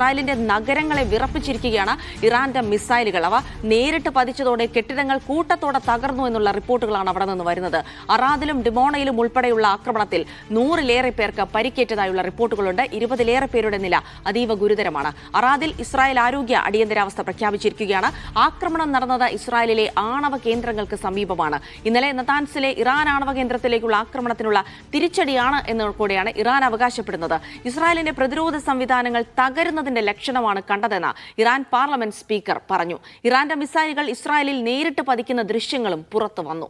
ഇസ്രായേലിന്റെ നഗരങ്ങളെ വിറപ്പിച്ചിരിക്കുകയാണ് ഇറാന്റെ മിസൈലുകൾ. അവ നേരിട്ട് പതിച്ചതോടെ കെട്ടിടങ്ങൾ കൂട്ടത്തോടെ തകർന്നു എന്നുള്ള റിപ്പോർട്ടുകളാണ് അവിടെ നിന്ന് വരുന്നത്. അറാദിലും ഡിമോണയിലും ഉൾപ്പെടെയുള്ള ആക്രമണത്തിൽ 100-ലേറെ പേർക്ക് പരിക്കേറ്റതായുള്ള റിപ്പോർട്ടുകളുണ്ട്. 20-ലേറെ പേരുടെ നില അതീവ ഗുരുതരമാണ്. അറാദിൽ ഇസ്രായേൽ ആരോഗ്യ അടിയന്തരാവസ്ഥ പ്രഖ്യാപിച്ചിരിക്കുകയാണ്. ആക്രമണം നടന്നത് ഇസ്രായേലിലെ ആണവ കേന്ദ്രങ്ങൾക്ക് സമീപമാണ്. ഇന്നലെ നതാൻസിലെ ഇറാൻ ആണവ കേന്ദ്രത്തിലേക്കുള്ള ആക്രമണത്തിനുള്ള തിരിച്ചടിയാണ് എന്ന് കൂടെയാണ് ഇറാൻ അവകാശപ്പെടുന്നത്. ഇസ്രായേലിന്റെ പ്രതിരോധ സംവിധാനങ്ങൾ തകരുന്നതിന്റെ ലക്ഷണമാണ് കണ്ടതെന്ന് ഇറാൻ പാർലമെന്റ് സ്പീക്കർ പറഞ്ഞു. ഇറാന്റെ മിസൈലുകൾ ഇസ്രായേലിൽ നേരിട്ട് പതിക്കുന്ന ദൃശ്യങ്ങളും പുറത്തു വന്നു.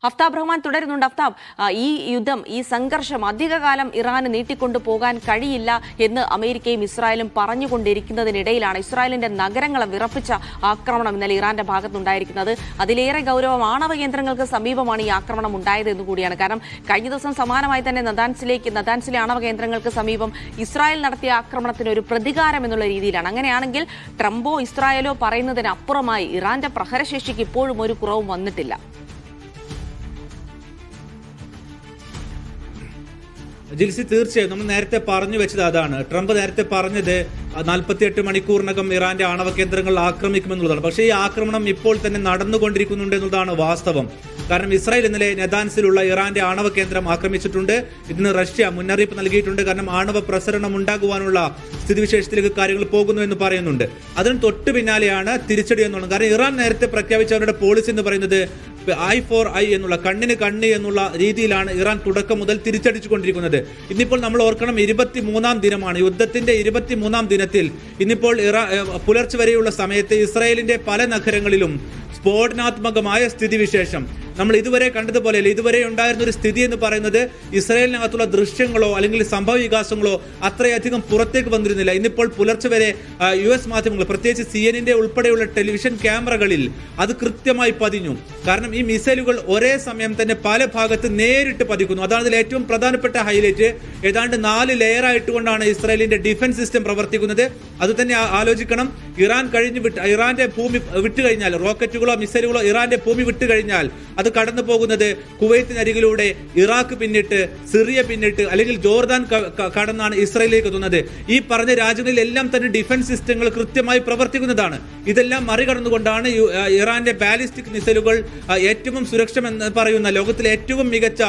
അഫ്താബ് റഹ്മാൻ തുടരുന്നുണ്ട്. അഫ്താബ്, ഈ യുദ്ധം, ഈ സംഘർഷം അധികകാലം ഇറാന് നീട്ടിക്കൊണ്ടു പോകാൻ കഴിയില്ല എന്ന് അമേരിക്കയും ഇസ്രായേലും പറഞ്ഞുകൊണ്ടിരിക്കുന്നതിനിടയിലാണ് ഇസ്രായേലിന്റെ നഗരങ്ങളെ വിറപ്പിച്ച ആക്രമണം ഇന്നലെ ഇറാന്റെ ഭാഗത്തുണ്ടായിരിക്കുന്നത്. അതിലേറെ ഗൗരവം ആണവ കേന്ദ്രങ്ങൾക്ക് സമീപമാണ് ഈ ആക്രമണം ഉണ്ടായത് എന്നുകൂടിയാണ്. കാരണം കഴിഞ്ഞ ദിവസം സമാനമായി തന്നെ നതാൻസിലെ ആണവ കേന്ദ്രങ്ങൾക്ക് സമീപം ഇസ്രായേൽ നടത്തിയ ആക്രമണത്തിന് ഒരു പ്രതികാരം എന്നുള്ള രീതിയിലാണ്. അങ്ങനെയാണെങ്കിൽ ട്രംപോ ഇസ്രായേലോ പറയുന്നതിനപ്പുറമായി ഇറാന്റെ പ്രഹരശേഷിക്ക് ഇപ്പോഴും ഒരു കുറവും വന്നിട്ടില്ല. ജിൽസി, തീർച്ചയായും നമ്മൾ നേരത്തെ പറഞ്ഞു വെച്ചത് അതാണ്. ട്രംപ് നേരത്തെ പറഞ്ഞത് 48 മണിക്കൂറിനകം ഇറാന്റെ ആണവ കേന്ദ്രങ്ങൾ ആക്രമിക്കുമെന്നുള്ളതാണ്. പക്ഷേ ഈ ആക്രമണം ഇപ്പോൾ തന്നെ നടന്നുകൊണ്ടിരിക്കുന്നുണ്ട് എന്നുള്ളതാണ് വാസ്തവം. കാരണം ഇസ്രായേൽ ഇന്നലെ നെതാൻസിലുള്ള ഇറാന്റെ ആണവ കേന്ദ്രം ആക്രമിച്ചിട്ടുണ്ട്. ഇതിന് റഷ്യ മുന്നറിയിപ്പ് നൽകിയിട്ടുണ്ട്. കാരണം ആണവ പ്രസരണം ഉണ്ടാകുവാനുള്ള സ്ഥിതിവിശേഷത്തിലേക്ക് കാര്യങ്ങൾ പോകുന്നു എന്ന് പറയുന്നുണ്ട്. അതിന് തൊട്ടു പിന്നാലെയാണ് തിരിച്ചടി എന്നുള്ളത്. കാരണം ഇറാൻ നേരത്തെ പ്രഖ്യാപിച്ച അവരുടെ പോളിസി എന്ന് പറയുന്നത് ഐ ഫോർ ഐ എന്നുള്ള കണ്ണിന് കണ്ണ് എന്നുള്ള രീതിയിലാണ് ഇറാൻ തുടക്കം മുതൽ തിരിച്ചടിച്ചുകൊണ്ടിരിക്കുന്നത്. ഇന്നിപ്പോൾ നമ്മൾ ഓർക്കണം, 23-ാം ദിനമാണ്. യുദ്ധത്തിന്റെ 23-ാം ദിനത്തിൽ ഇന്നിപ്പോൾ പുലർച്ചെ വരെയുള്ള സമയത്ത് ഇസ്രായേലിന്റെ പല നഗരങ്ങളിലും സ്ഫോടനാത്മകമായ സ്ഥിതിവിശേഷം നമ്മൾ ഇതുവരെ കണ്ടതുപോലെ ഇതുവരെ ഉണ്ടായിരുന്ന ഒരു സ്ഥിതി എന്ന് പറയുന്നത് ഇസ്രായേലിനകത്തുള്ള ദൃശ്യങ്ങളോ അല്ലെങ്കിൽ സംഭവ വികാസങ്ങളോ അത്രയധികം പുറത്തേക്ക് വന്നിരുന്നില്ല. ഇന്നിപ്പോൾ പുലർച്ചെ വരെ US മാധ്യമങ്ങൾ, പ്രത്യേകിച്ച് CNN ഉൾപ്പെടെയുള്ള ടെലിവിഷൻ ക്യാമറകളിൽ അത് കൃത്യമായി പതിഞ്ഞു. കാരണം ഈ മിസൈലുകൾ ഒരേ സമയം തന്നെ പല ഭാഗത്ത് നേരിട്ട് പതിക്കുന്നു. അതാണ് ഇതിൽ ഏറ്റവും പ്രധാനപ്പെട്ട ഹൈലൈറ്റ്. ഏതാണ്ട് 4 ലെയറായിട്ടുകൊണ്ടാണ് ഇസ്രായേലിന്റെ ഡിഫൻസ് സിസ്റ്റം പ്രവർത്തിക്കുന്നത്. അത് തന്നെ ആലോചിക്കണം. ഇറാന്റെ ഭൂമി വിട്ടുകഴിഞ്ഞാൽ, റോക്കറ്റുകളോ മിസൈലുകളോ ഇറാന്റെ ഭൂമി വിട്ടുകഴിഞ്ഞാൽ അത് കടന്നു പോകുന്നത് കുവൈത്തിനരികിലൂടെ ഇറാഖ് പിന്നിട്ട്, സിറിയ പിന്നിട്ട്, അല്ലെങ്കിൽ ജോർദാൻ കടന്നാണ് ഇസ്രായേലിലേക്ക് എത്തുന്നത്. ഈ പറഞ്ഞ രാജ്യങ്ങളിലെല്ലാം തന്നെ ഡിഫൻസ് സിസ്റ്റങ്ങൾ കൃത്യമായി പ്രവർത്തിക്കുന്നതാണ്. ഇതെല്ലാം മറികടന്നുകൊണ്ടാണ് ഇറാന്റെ ബാലിസ്റ്റിക് മിസൈലുകൾ ഏറ്റവും സുരക്ഷമെന്ന് പറയുന്ന ലോകത്തിലെ ഏറ്റവും മികച്ച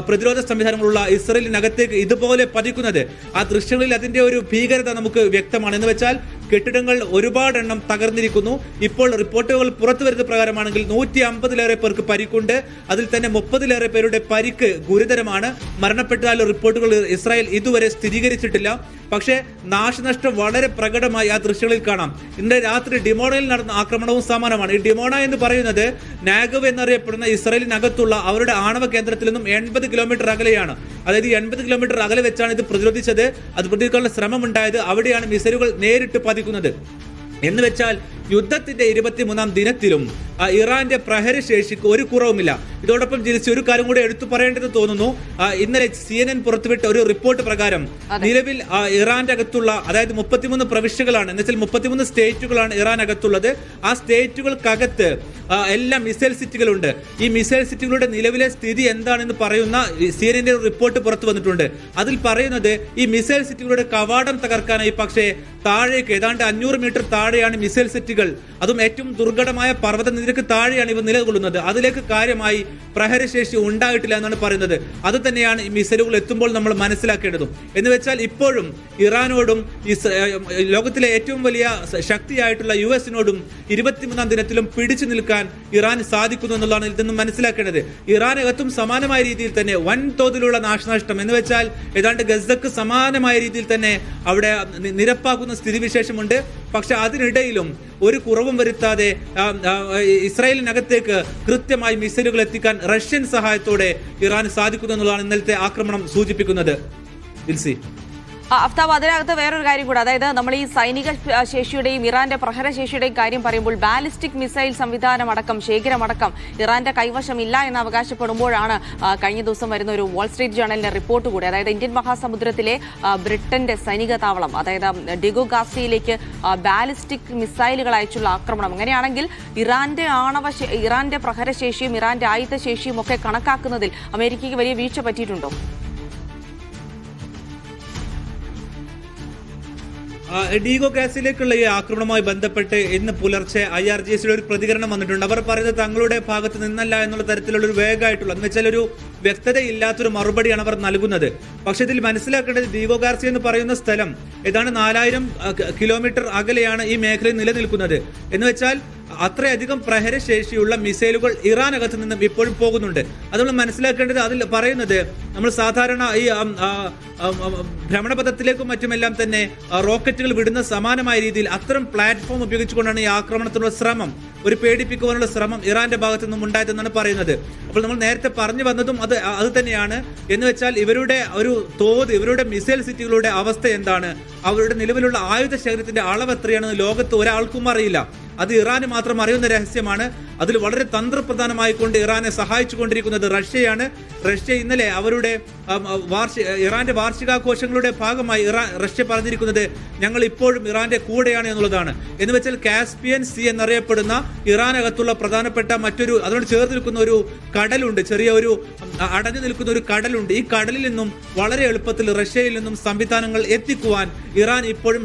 പ്രതിരോധ സംവിധാനങ്ങളുള്ള ഇസ്രായേലിനകത്തേക്ക് ഇതുപോലെ പതിക്കുന്നത്. ആ ദൃശ്യങ്ങളിൽ അതിന്റെ ഒരു ഭീകരത നമുക്ക് വ്യക്തമാണ്. എന്ന് വെച്ചാൽ കെട്ടിടങ്ങൾ ഒരുപാടെണ്ണം തകർന്നിരിക്കുന്നു. ഇപ്പോൾ റിപ്പോർട്ടുകൾ പുറത്തു വരുന്ന പ്രകാരമാണെങ്കിൽ 150-ലേറെ പേർക്ക് പരിക്കുണ്ട്. അതിൽ തന്നെ 30-ലേറെ പേരുടെ പരിക്ക് ഗുരുതരമാണ്. മരണപ്പെട്ടതായുള്ള റിപ്പോർട്ടുകൾ ഇസ്രായേൽ ഇതുവരെ സ്ഥിരീകരിച്ചിട്ടില്ല. പക്ഷേ നാശനഷ്ടം വളരെ പ്രകടമായി ആ ദൃശ്യങ്ങളിൽ കാണാം. ഇന്നലെ രാത്രി ഡിമോണയിൽ നടന്ന ആക്രമണവും സമാനമാണ്. ഈ ഡിമോണ എന്ന് പറയുന്നത് നാഗവ് എന്നറിയപ്പെടുന്ന ഇസ്രായേലിനകത്തുള്ള അവരുടെ ആണവ കേന്ദ്രത്തിൽ നിന്നും 80 കിലോമീറ്റർ അകലെയാണ്. അതായത് 80 കിലോമീറ്റർ അകലെ വെച്ചാണ് ഇത് പ്രതിരോധിച്ചത്. അത് പ്രതിരോധിക്കാനുള്ള ശ്രമമുണ്ടായത്. അവിടെയാണ് മിസൈലുകൾ നേരിട്ട് പതിക്കുന്നത്. എന്ന് വെച്ചാൽ യുദ്ധത്തിന്റെ 23-ാം ദിനത്തിലും ഇറാന്റെ പ്രഹരശേഷിക്ക് ഒരു കുറവുമില്ല. ഇതോടൊപ്പം ജിൽസി, ഒരു കാര്യം കൂടി എടുത്തു പറയേണ്ടതെന്ന് തോന്നുന്നു. ഇന്നലെ CNN പുറത്തുവിട്ട ഒരു റിപ്പോർട്ട് പ്രകാരം നിലവിൽ ഇറാന്റെ അകത്തുള്ള, അതായത് 33 പ്രവിശ്യകളാണ്, എന്നുവെച്ചാൽ 33 സ്റ്റേറ്റുകളാണ് ഇറാൻ അകത്തുള്ളത്. ആ സ്റ്റേറ്റുകൾക്കകത്ത് എല്ലാം മിസൈൽ സിറ്റികളുണ്ട്. ഈ മിസൈൽ സിറ്റികളുടെ നിലവിലെ സ്ഥിതി എന്താണെന്ന് പറയുന്ന CNN റിപ്പോർട്ട് പുറത്തു വന്നിട്ടുണ്ട്. അതിൽ പറയുന്നത് ഈ മിസൈൽ സിറ്റികളുടെ കവാടം തകർക്കാനായി പക്ഷേ താഴേക്ക് ഏതാണ്ട് 500 മീറ്റർ താഴെയാണ് മിസൈൽ സിറ്റികൾ. അതും ഏറ്റവും ദുർഘടമായ പർവ്വത നിരക്ക് താഴെയാണ് ഇവ നിലകൊള്ളുന്നത്. അതിലേക്ക് കാര്യമായി പ്രഹരശേഷി ഉണ്ടായിട്ടില്ല എന്നാണ് പറയുന്നത്. അത് തന്നെയാണ് ഈ മിസൈലുകൾ എത്തുമ്പോൾ നമ്മൾ മനസ്സിലാക്കേണ്ടതും. എന്ന് വെച്ചാൽ ഇപ്പോഴും ഇറാനോടും ലോകത്തിലെ ഏറ്റവും വലിയ ശക്തിയായിട്ടുള്ള US-നോടും 23-ാം ദിനത്തിലും പിടിച്ചു നിൽക്കാൻ ഇറാൻ സാധിക്കുന്നു എന്നുള്ളതാണ് ഇതിൽ നിന്നും മനസ്സിലാക്കേണ്ടത്. ഇറാനകത്തും സമാനമായ രീതിയിൽ തന്നെ വൻതോതിലുള്ള നാശനഷ്ടം, എന്ന് വെച്ചാൽ ഏതാണ്ട് ഗസക്ക് സമാനമായ രീതിയിൽ തന്നെ അവിടെ നിരപ്പാക്കുന്ന സ്ഥിതിവിശേഷമുണ്ട്. പക്ഷെ അതിനിടയിലും ഒരു കുറവും വരുത്താതെ ഇസ്രായേലിനകത്തേക്ക് കൃത്യമായി മിസൈലുകൾ എത്തിക്കാൻ റഷ്യൻ സഹായത്തോടെ ഇറാൻ സാധിക്കുന്നു എന്നുള്ളതാണ് ഇന്നലത്തെ ആക്രമണം സൂചിപ്പിക്കുന്നത്. ജിൽസി, അഫ്താബ്, അതിനകത്ത് വേറൊരു കാര്യം കൂടെ, അതായത് നമ്മൾ ഈ സൈനിക ശേഷിയുടെയും ഇറാന്റെ പ്രഹരശേഷിയുടെയും കാര്യം പറയുമ്പോൾ ബാലിസ്റ്റിക് മിസൈൽ സംവിധാനമടക്കം ശേഖരമടക്കം ഇറാന്റെ കൈവശമില്ല എന്ന് അവകാശപ്പെടുമ്പോഴാണ് കഴിഞ്ഞ ദിവസം വരുന്ന ഒരു വാൾ സ്ട്രീറ്റ് ജേണലിന്റെ റിപ്പോർട്ട് കൂടി, അതായത് ഇന്ത്യൻ മഹാസമുദ്രത്തിലെ ബ്രിട്ടന്റെ സൈനിക താവളം, അതായത് ഡിഗോ ഗാസിയിലേക്ക് ബാലിസ്റ്റിക് മിസൈലുകൾ അയച്ചുള്ള ആക്രമണം. അങ്ങനെയാണെങ്കിൽ ഇറാന്റെ പ്രഹരശേഷിയും ഇറാന്റെ ആയുധശേഷിയും ഒക്കെ കണക്കാക്കുന്നതിൽ അമേരിക്കയ്ക്ക് വലിയ വീഴ്ച പറ്റിയിട്ടുണ്ടോ? ഡീഗോ ഗ്യാസിലേക്കുള്ള ഈ ആക്രമണവുമായി ബന്ധപ്പെട്ട് ഇന്ന് പുലർച്ചെ IRGCയുടെ ഒരു പ്രതികരണം വന്നിട്ടുണ്ട്. അവർ പറയുന്നത് തങ്ങളുടെ ഭാഗത്ത് നിന്നല്ല എന്നുള്ള തരത്തിലുള്ള ഒരു വേഗമായിട്ടുള്ള എന്ന് വെച്ചാൽ ഒരു വ്യക്തതയില്ലാത്തൊരു മറുപടിയാണ് അവർ നൽകുന്നത്. പക്ഷെ ഇതിൽ മനസ്സിലാക്കേണ്ടത് ഡീഗോ ഗാർസി എന്ന് പറയുന്ന സ്ഥലം ഏതാണ്ട് 4000 കിലോമീറ്റർ അകലെയാണ് ഈ മേഖലയിൽ നിലനിൽക്കുന്നത്. എന്ന് വെച്ചാൽ അത്രയധികം പ്രഹരശേഷിയുള്ള മിസൈലുകൾ ഇറാനകത്ത് നിന്നും ഇപ്പോഴും പോകുന്നുണ്ട്. അത് നമ്മൾ മനസ്സിലാക്കേണ്ടത് അതിൽ പറയുന്നത് നമ്മൾ സാധാരണ ഈ ഭ്രമണപഥത്തിലേക്കും മറ്റുമെല്ലാം തന്നെ റോക്കറ്റുകൾ വിടുന്ന സമാനമായ രീതിയിൽ അത്തരം പ്ലാറ്റ്ഫോം ഉപയോഗിച്ചുകൊണ്ടാണ് ഈ ആക്രമണത്തിനുള്ള ശ്രമം, ഒരു പേടിപ്പിക്കുവാനുള്ള ശ്രമം ഇറാന്റെ ഭാഗത്തു നിന്നും ഉണ്ടായതെന്നാണ് പറയുന്നത്. അപ്പോൾ നമ്മൾ നേരത്തെ പറഞ്ഞു വന്നതും അത് തന്നെയാണ്. എന്ന് വെച്ചാൽ ഇവരുടെ ഒരു തോത്, ഇവരുടെ മിസൈൽ സിറ്റികളുടെ അവസ്ഥ എന്താണ്, അവരുടെ നിലവിലുള്ള ആയുധ ശേഖരത്തിന്റെ അളവ് എത്രയാണെന്ന് ലോകത്ത് ഒരാൾക്കും അറിയില്ല. അത് ഇറാന് മാത്രം അറിയുന്ന രഹസ്യമാണ്. അതിൽ വളരെ തന്ത്രപ്രധാനമായിക്കൊണ്ട് ഇറാനെ സഹായിച്ചുകൊണ്ടിരിക്കുന്നത് റഷ്യയാണ്. റഷ്യ ഇന്നലെ അവരുടെ ഇറാന്റെ വാർഷികാഘോഷങ്ങളുടെ ഭാഗമായി റഷ്യ പറഞ്ഞിരിക്കുന്നത് ഞങ്ങൾ ഇപ്പോഴും ഇറാന്റെ കൂടെയാണ് എന്നുള്ളതാണ്. എന്ന് വെച്ചാൽ കാസ്പിയൻ സീ എന്നറിയപ്പെടുന്ന ഇറാനകത്തുള്ള പ്രധാനപ്പെട്ട മറ്റൊരു അതിനോട് ചേർന്ന് നിൽക്കുന്ന ഒരു കടലുണ്ട്, ചെറിയ ഒരു അടഞ്ഞു നിൽക്കുന്ന ഒരു കടലുണ്ട്. ഈ കടലിൽ നിന്നും വളരെ എളുപ്പത്തിൽ റഷ്യയിൽ നിന്നും സംവിധാനങ്ങൾ എത്തിക്കുവാൻ ഇറാൻ ഇപ്പോഴും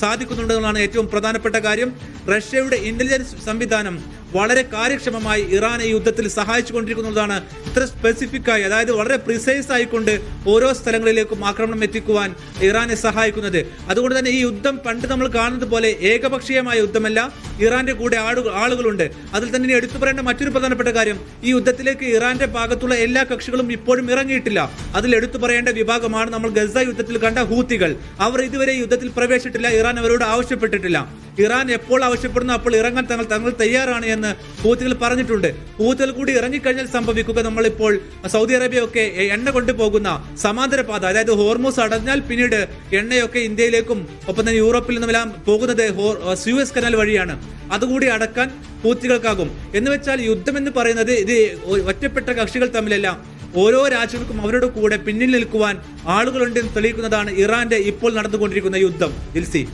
സാധിക്കുന്നുണ്ടെന്നുള്ളതാണ് ഏറ്റവും പ്രധാനപ്പെട്ട കാര്യം. റഷ്യയുടെ ഇന്റലിജൻസ് സംവിധാനം വളരെ കാര്യക്ഷമമായി ഇറാനെ ഈ യുദ്ധത്തിൽ സഹായിച്ചുകൊണ്ടിരിക്കുന്നതാണ്. ഇത്ര സ്പെസിഫിക് ആയി, അതായത് വളരെ പ്രിസൈസ് ആയിക്കൊണ്ട് ഓരോ സ്ഥലങ്ങളിലേക്കും ആക്രമണം എത്തിക്കുവാൻ ഇറാനെ സഹായിക്കുന്നത്. അതുകൊണ്ട് തന്നെ ഈ യുദ്ധം പണ്ട് നമ്മൾ കാണുന്നത് പോലെ ഏകപക്ഷീയമായ യുദ്ധമല്ല. ഇറാന്റെ കൂടെ ആളുകളുണ്ട്. അതിൽ തന്നെ ഇനി എടുത്തു പറയേണ്ട മറ്റൊരു പ്രധാനപ്പെട്ട കാര്യം, ഈ യുദ്ധത്തിലേക്ക് ഇറാന്റെ ഭാഗത്തുള്ള എല്ലാ കക്ഷികളും ഇപ്പോഴും ഇറങ്ങിയിട്ടില്ല. അതിൽ എടുത്തു പറയേണ്ട വിഭാഗമാണ് നമ്മൾ ഗസ യുദ്ധത്തിൽ കണ്ട ഹൂത്തികൾ. അവർ ഇതുവരെ യുദ്ധത്തിൽ പ്രവേശിച്ചിട്ടില്ല. ഇറാൻ അവരോട് ആവശ്യപ്പെട്ടിട്ടില്ല. ഇറാൻ എപ്പോൾ ആവശ്യപ്പെടുന്നു അപ്പോൾ ഇറങ്ങാൻ തങ്ങൾ തയ്യാറാണ് എന്ന് ഹൂത്തികൾ പറഞ്ഞിട്ടുണ്ട്. ഹൂത്തികൾ കൂടി ഇറങ്ങിക്കഴിഞ്ഞാൽ സംഭവിക്കുക നമ്മളിപ്പോൾ സൗദി അറേബ്യ ഒക്കെ എണ്ണ കൊണ്ടുപോകുന്ന സമാന്തര പാത, അതായത് ഹോർമൂസ് അടഞ്ഞാൽ പിന്നീട് എണ്ണയൊക്കെ ഇന്ത്യയിലേക്കും ഒപ്പം തന്നെ യൂറോപ്പിൽ നിന്നുമെല്ലാം പോകുന്നത് സ്യൂയസ് കനാൽ വഴിയാണ്. അതുകൂടി അടക്കാൻ ഹൂത്തികൾക്കാകും. എന്ന് വെച്ചാൽ യുദ്ധം എന്ന് പറയുന്നത് ഇത് ഒറ്റപ്പെട്ട കക്ഷികൾ തമ്മിലല്ല, ഓരോ രാജ്യങ്ങൾക്കും അവരുടെ കൂടെ പിന്നിൽ നിൽക്കുവാൻ ആളുകളുണ്ടെന്ന് തെളിയിക്കുന്നതാണ് ഇറാന്റെ ഇപ്പോൾ നടന്നുകൊണ്ടിരിക്കുന്ന യുദ്ധം. ദിൽസി.